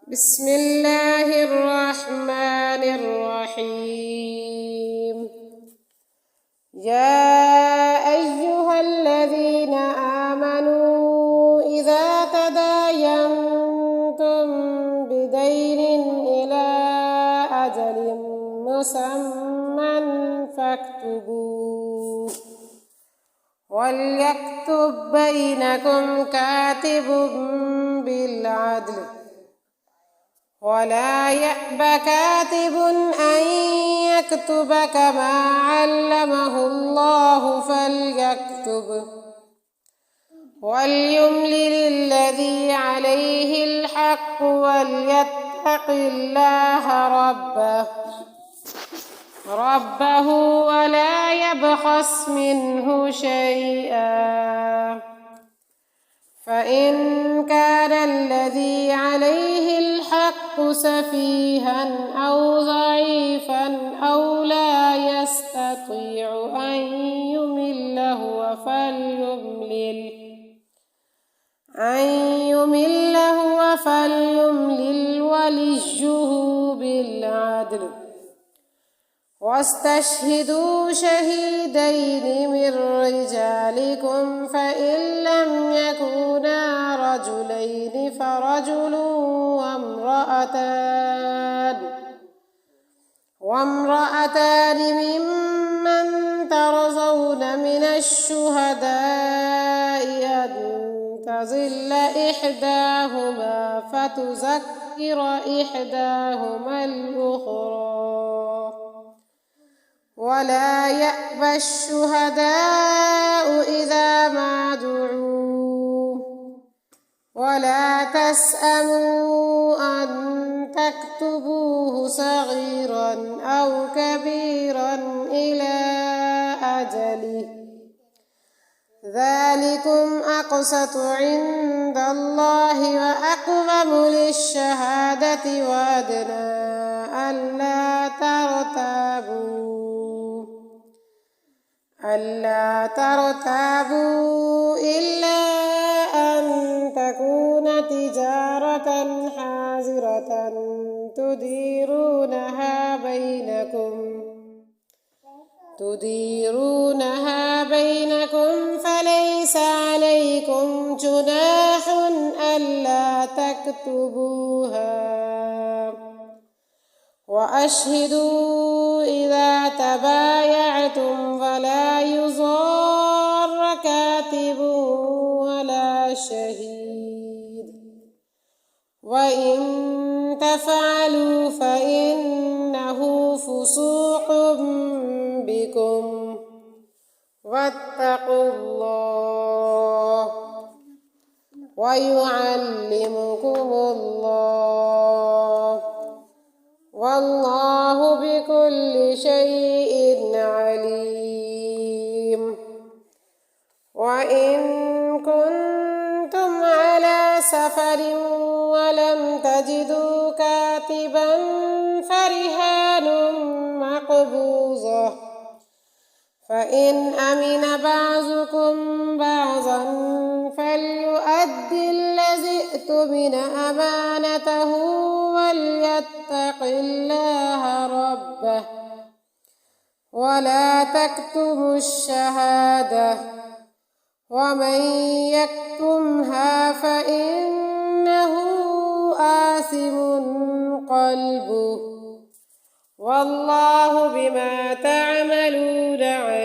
بسم الله الرحمن الرحيم. يا أيها الذين آمنوا إذا تداينتم بدين إلى أجل مسمى فاكتبوه، وليكتب بينكم كاتب بالعدل، ولا يأب كاتب أن يكتب كما علمه الله فليكتب، وليملل الذي عليه الحق وليتق الله ربه ولا يبخس منه شيئا، فإن كان الذي عليه الحق سفيها أو ضعيفا أو لا يستطيع أن يمل هو فليملل وليه بالعدل، واستشهدوا شهيدين من رجالكم، فإن لم يكونا رجلين فرجل وامرأتان ممن ترضون من الشهداء أن تضل إحداهما فتذكر إحداهما الأخرى، ولا يأبى الشهداء إذا ما دعوا، ولا تسأموا أن تكتبوه صغيرا أو كبيرا إلى أجله، ذلكم أقسط عند الله وأقوم للشهادة وأدنى ألا ترتابوا إلا أن تكون تجارة حاضرة تديرونها بينكم، فليس عليكم جناح ألا تكتبوها، وأشهدوا إذا تبايعتم فلا يضار كاتب ولا شهيد، وإن تفعلوا فإنه فسوق بكم، واتقوا الله ويعلمكم الله، والله بكل شيء عليم. وإن كنتم على سفر ولم تجدوا كاتبا فرهان مقبوضة، فإن أمن بعضكم بعضا فليؤدي الذي اؤتمن أمانته وليتق الله ربه، ولا تكتموا الشهادة، ومن يكتمها فإنه آثم قلبه، والله بما تعملون عليم.